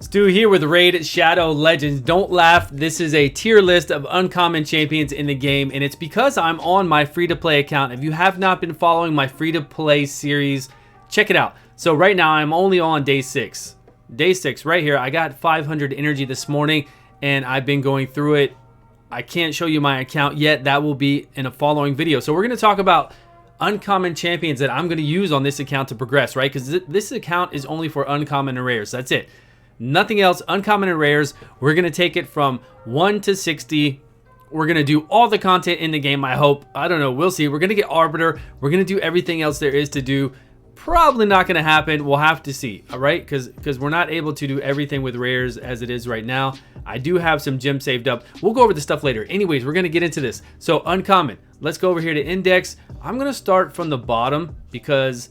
Stu here with Raid Shadow Legends. Don't laugh, this is a tier list of uncommon champions in the game, and it's because I'm on my free-to-play account. If you have not been following my free-to-play series, check it out. So right now I'm only on day 6. Day 6 right here. I got 500 energy this morning, and I've been going through it. I can't show you my account yet. That will be in a following video. So we're going to talk about uncommon champions that I'm going to use on this account to progress, right? Because this account is only for uncommon and rares. That's it. Nothing else. Uncommon and rares. We're going to take it from 1 to 60. We're going to do all the content in the game, I hope. I don't know. We'll see. We're going to get Arbiter. We're going to do everything else there is to do. Probably not going to happen. We'll have to see, all right? Because we're not able to do everything with rares as it is right now. I do have some gems saved up. We'll go over the stuff later. Anyways, we're going to get into this. So, uncommon. Let's go over here to index. I'm going to start from the bottom because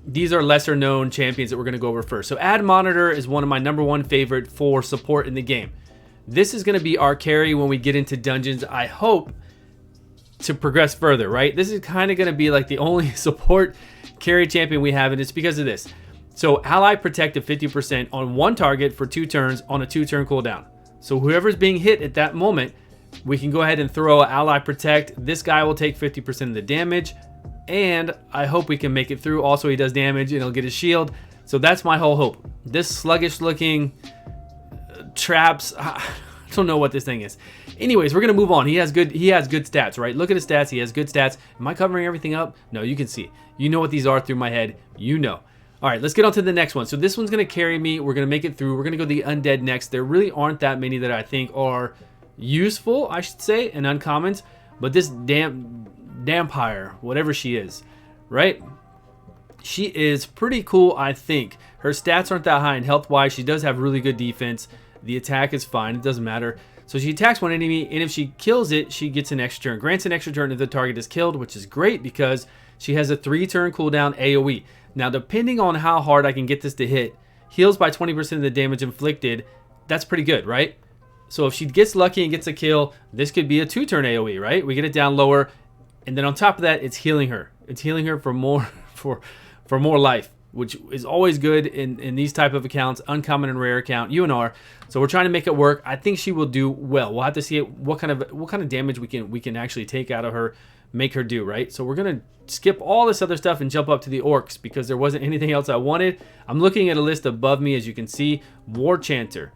these are lesser known champions that we're going to go over first. So Ad Monitor is one of my #1 favorite for support in the game. This is going to be our carry when we get into dungeons. I hope to progress further, right? This is kind of going to be like the only support carry champion we have, and it's because of this. So ally protect at 50% on one target for 2 turns on a 2-turn cooldown. So whoever's being hit at that moment, we can go ahead and throw ally protect. This guy will take 50% of the damage. And I hope we can make it through. Also, he does damage and he'll get his shield. So that's my whole hope. This sluggish looking traps, I don't know what this thing is. Anyways, we're gonna move on. He has good stats, right? Look at his stats. He has good stats. Am I covering everything up? No, you can see. You know what these are through my head. You know. All right, let's get on to the next one. So this one's gonna carry me. We're gonna make it through. We're gonna go the undead next. There really aren't that many that I think are useful, I should say, and uncommons. But this Dampire, whatever she is, right? She is pretty cool, I think. Her stats aren't that high in health-wise. She does have really good defense. The attack is fine. It doesn't matter. So she attacks one enemy, and if she kills it, she gets an extra turn. Grants an extra turn if the target is killed, which is great because she has a 3-turn cooldown AoE. Now, depending on how hard I can get this to hit, heals by 20% of the damage inflicted. That's pretty good, right? So if she gets lucky and gets a kill, this could be a 2-turn AoE, right? We get it down lower. And then on top of that, it's healing her. It's healing her for more for more life, which is always good in these type of accounts, uncommon and rare account, UNR. So we're trying to make it work. I think she will do well. We'll have to see what kind of damage we can actually take out of her, make her do, right? So we're gonna skip all this other stuff and jump up to the orcs because there wasn't anything else I wanted. I'm looking at a list above me, as you can see. War Chanter.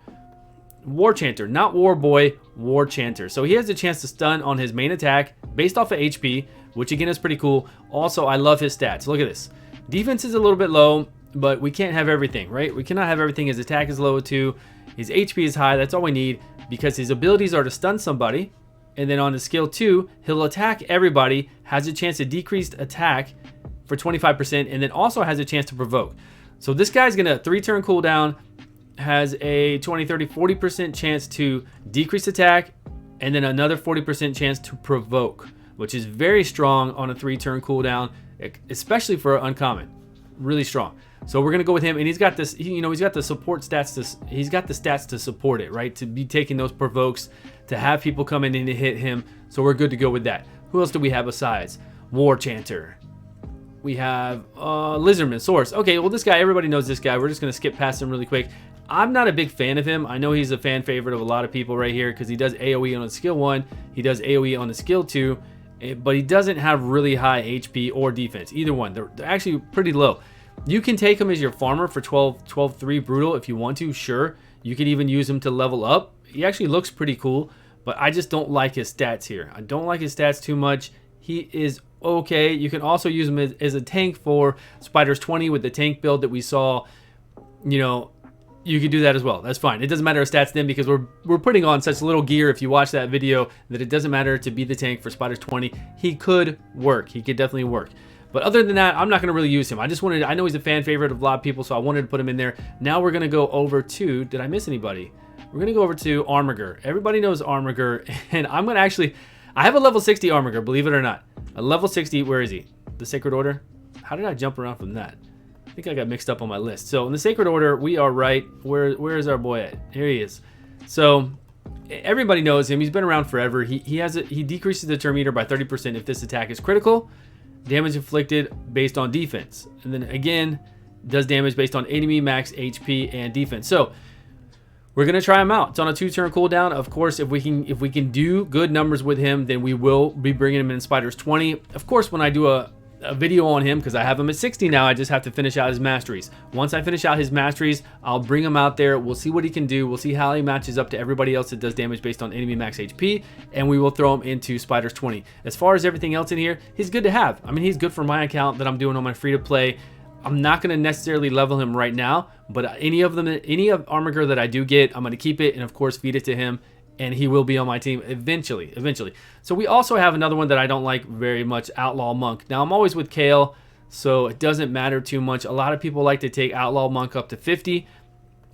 War Chanter, not War Boy, War Chanter. So he has a chance to stun on his main attack based off of HP, which again is pretty cool. Also, I love his stats. Look at this. Defense is a little bit low, but we can't have everything, right? We cannot have everything. His attack is low too. His HP is high. That's all we need because his abilities are to stun somebody. And then on his skill 2, he'll attack everybody, has a chance to decreased attack for 25%, and then also has a chance to provoke. So this guy's going to 3-turn cooldown, has a 20, 30, 40% chance to decrease attack, and then another 40% chance to provoke, which is very strong on a 3-turn cooldown, especially for uncommon. Really strong. So we're gonna go with him, and he's got this. He's got the support stats. He's got the stats to support it, right? To be taking those provokes, to have people coming in to hit him. So we're good to go with that. Who else do we have besides War Chanter? We have Lizardman Source. Okay, well this guy, everybody knows this guy. We're just gonna skip past him really quick. I'm not a big fan of him. I know he's a fan favorite of a lot of people right here because he does AoE on his skill 1, he does AoE on his skill 2, but he doesn't have really high HP or defense. Either one. They're actually pretty low. You can take him as your farmer for 12-3 brutal if you want to, sure. You can even use him to level up. He actually looks pretty cool, but I just don't like his stats here. I don't like his stats too much. He is okay. You can also use him as a tank for Spiders 20 with the tank build that we saw, you could do that as well. That's fine. It doesn't matter his stats then because we're putting on such little gear if you watch that video that it doesn't matter to be the tank for Spiders 20. He could work. He could definitely work. But other than that, I'm not going to really use him. I know he's a fan favorite of a lot of people, so I wanted to put him in there. Now we're going to go over to, did I miss anybody? We're going to go over to Armiger. Everybody knows Armiger, and I'm going to actually, I have a level 60 Armiger, believe it or not. A level 60, where is he? The Sacred Order? How did I jump around from that? I think I got mixed up on my list. So in the Sacred Order, we are right. Where is our boy at? Here he is. So everybody knows him. He's been around forever. He decreases the turn meter by 30% if this attack is critical. Damage inflicted based on defense. And then again, does damage based on enemy max HP and defense. So we're gonna try him out. It's on a 2-turn cooldown. Of course, if we can do good numbers with him, then we will be bringing him in Spiders 20. Of course, when I do a video on him, because I have him at 60 now, I just have to finish out his masteries. Once I finish out his masteries, I'll bring him out there. We'll see what he can do. We'll see how he matches up to everybody else that does damage based on enemy max HP, and we will throw him into Spiders 20. As far as everything else in here, he's good to have. I mean, he's good for my account that I'm doing on my free-to-play. I'm not going to necessarily level him right now, but any of Armor Gear that I do get, I'm going to keep it and of course feed it to him, and he will be on my team eventually. So we also have another one that I don't like very much, Outlaw Monk. Now I'm always with Kale, so it doesn't matter too much. A lot of people like to take Outlaw Monk up to 50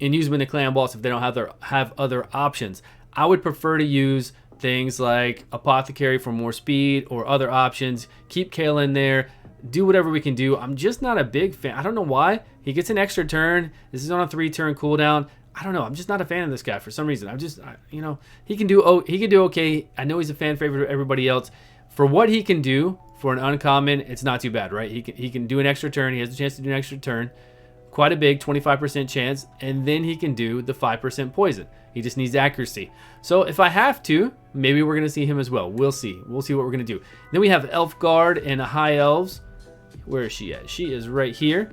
and use him in the clan boss if they don't have other options. I would prefer to use things like Apothecary for more speed or other options. Keep Kale in there. Do whatever we can do. I'm just not a big fan. I don't know why. He gets an extra turn. This is on a 3-turn cooldown. I don't know. I'm just not a fan of this guy for some reason. You know, he can do okay. I know he's a fan favorite of everybody else. For what he can do for an uncommon, it's not too bad, right? He can do an extra turn. He has a chance to do an extra turn. Quite a big 25% chance. And then he can do the 5% poison. He just needs accuracy. So if I have to, maybe we're going to see him as well. We'll see. We'll see what we're going to do. Then we have Elf Guard and High Elves. Where is she at? She is right here.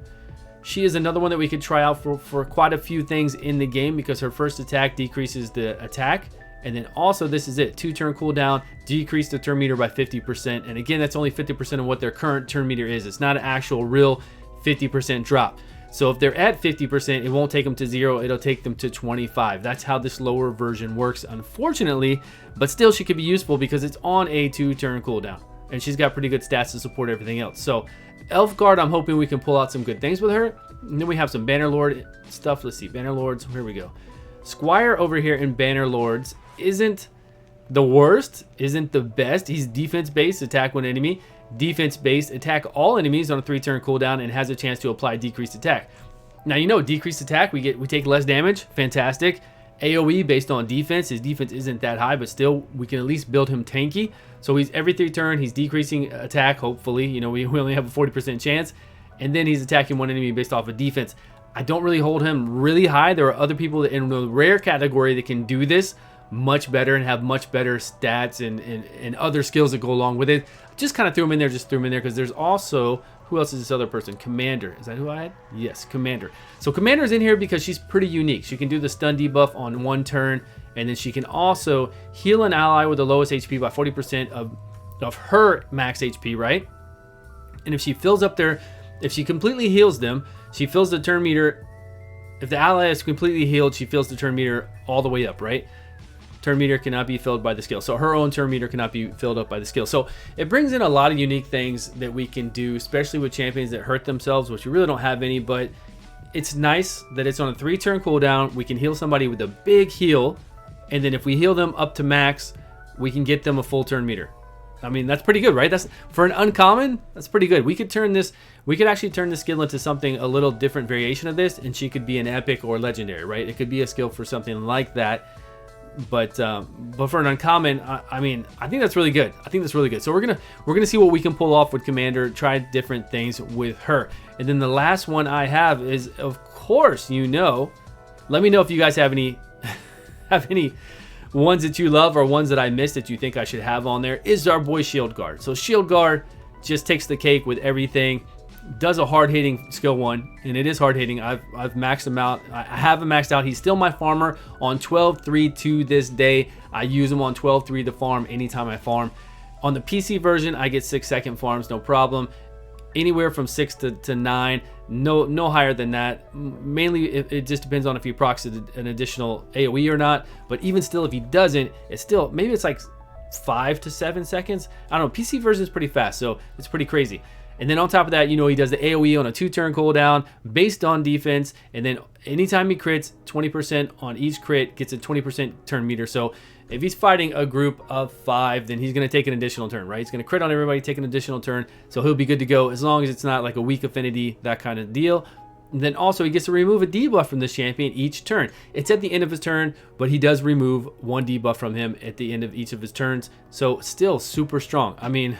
She is another one that we could try out for quite a few things in the game because her first attack decreases the attack. And then also this is it. 2-turn cooldown, decrease the turn meter by 50%. And again, that's only 50% of what their current turn meter is. It's not an actual real 50% drop. So if they're at 50%, it won't take them to 0. It'll take them to 25. That's how this lower version works, unfortunately. But still, she could be useful because it's on a 2-turn cooldown. And she's got pretty good stats to support everything else. So Elf Guard, I'm hoping we can pull out some good things with her. And then we have some Bannerlord stuff. Let's see, Bannerlords, here we go. Squire over here in Bannerlords isn't the worst, isn't the best. He's defense-based, attack one enemy. Defense-based, attack all enemies on a 3-turn cooldown and has a chance to apply decreased attack. Now, you know, decreased attack, we take less damage. Fantastic. AoE based on defense. His defense isn't that high, but still we can at least build him tanky. So he's every 3 turn, he's decreasing attack, hopefully. You know, we only have a 40% chance. And then he's attacking one enemy based off of defense. I don't really hold him really high. There are other people in the rare category that can do this much better and have much better stats and other skills that go along with it. Just kind of threw him in there, because there's also, who else is this other person? Commander. Is that who I had? Yes, Commander. So Commander's in here because she's pretty unique. She can do the stun debuff on 1 turn, and then she can also heal an ally with the lowest HP by 40% of her max HP, right? And if she fills up if she completely heals them, she fills the turn meter. If the ally is completely healed, she fills the turn meter all the way up, right? Turn meter cannot be filled by the skill. So her own turn meter cannot be filled up by the skill. So it brings in a lot of unique things that we can do, especially with champions that hurt themselves, which we really don't have any, but it's nice that it's on a 3-turn cooldown. We can heal somebody with a big heal, and then if we heal them up to max, we can get them a full turn meter. I mean, that's pretty good, right? That's for an uncommon, that's pretty good. We could actually turn this skill into something, a little different variation of this, and she could be an epic or legendary, right? It could be a skill for something like that. But for an uncommon, I mean, I think that's really good. So we're gonna see what we can pull off with Commander. Try different things with her. And then the last one I have is, of course, you know. Let me know if you guys have any ones that you love or ones that I missed that you think I should have on there. Is our boy Shield Guard. So Shield Guard just takes the cake with everything. Does a hard-hitting skill 1, and it is hard-hitting. I've maxed him out. I have him maxed out. He's still my farmer on 12-3 to this day. I use him on 12-3 to farm anytime I farm. On the PC version, I get 6-second farms, no problem. Anywhere from 6 to 9, no higher than that. Mainly, it just depends on if he procs an additional AoE or not. But even still, if he doesn't, it's still, maybe it's like 5 to 7 seconds. I don't know. PC version is pretty fast, so it's pretty crazy. And then on top of that, you know, he does the AoE on a 2-turn cooldown based on defense. And then anytime he crits, 20% on each crit gets a 20% turn meter. So if he's fighting a group of 5, then he's going to take an additional turn, right? He's going to crit on everybody, take an additional turn. So he'll be good to go as long as it's not like a weak affinity, that kind of deal. And then also he gets to remove a debuff from this champion each turn. It's at the end of his turn, but he does remove 1 debuff from him at the end of each of his turns. So still super strong. I mean,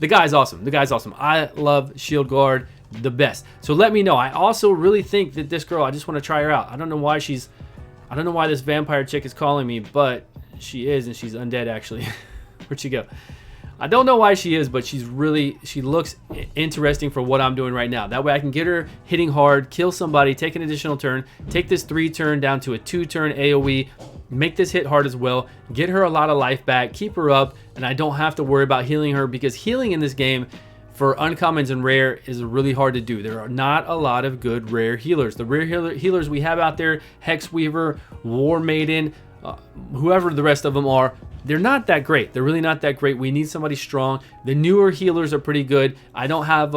the guy's awesome. I love Shield Guard the best. So let me know. I also really think that this girl, I just want to try her out. I don't know why she's I don't know why this vampire chick is calling me, but she is, and she's undead actually. Where'd she go? I don't know why she is, but she looks interesting for what I'm doing right now. That way I can get her hitting hard, kill somebody, take an additional turn, take this 3-turn down to a 2-turn AoE, make this hit hard as well, get her a lot of life back, keep her up, and I don't have to worry about healing her, because healing in this game for uncommons and rare is really hard to do. There are not a lot of good rare healers. The rare healers we have out there, Hex Weaver, War Maiden, whoever the rest of them are, they're not that great. They're really not that great. We need somebody strong. The newer healers are pretty good. I don't have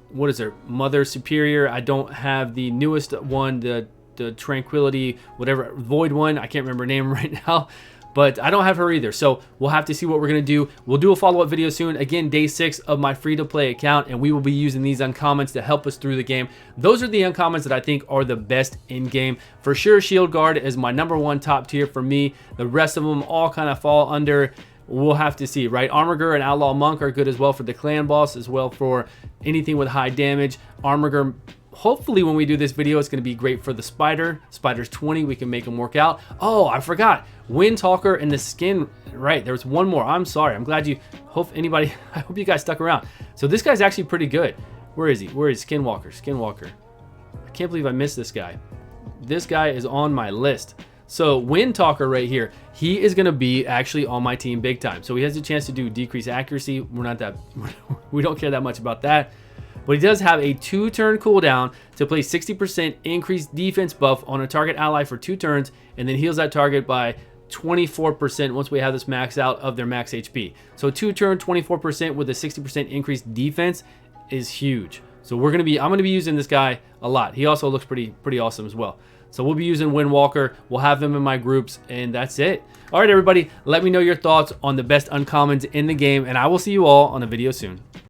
what is there, Mother Superior. I don't have the newest one, the Tranquility, whatever, Void one. I can't remember her name right now, but I don't have her either. So we'll have to see what we're gonna do. We'll do a follow-up video soon. Again, day 6 of my free-to-play account, and we will be using these uncommons to help us through the game. Those are the uncommons that I think are the best in-game. For sure, Shield Guard is my #1 top tier for me. The rest of them all kind of fall under, we'll have to see, right? Armiger and Outlaw Monk are good as well for the clan boss, as well for anything with high damage. Armiger, hopefully when we do this video, it's going to be great for the Spider. Spider's 20, we can make him work out. Oh, I forgot. Windtalker and the skin. Right, there was one more. I'm sorry. I'm glad you, I hope you guys stuck around. So this guy's actually pretty good. Where is he? Where is Skinwalker? Skinwalker. I can't believe I missed this guy. This guy is on my list. So Windtalker right here, he is going to be actually on my team big time. So he has a chance to do decreased accuracy. We don't care that much about that. But he does have a 2-turn cooldown to place 60% increased defense buff on a target ally for 2 turns, and then heals that target by 24% once we have this max out of their max HP. So 2-turn, 24% with a 60% increased defense is huge. So I'm gonna be using this guy a lot. He also looks pretty awesome as well. So we'll be using Windwalker. We'll have him in my groups, and that's it. All right, everybody, let me know your thoughts on the best uncommons in the game, and I will see you all on a video soon.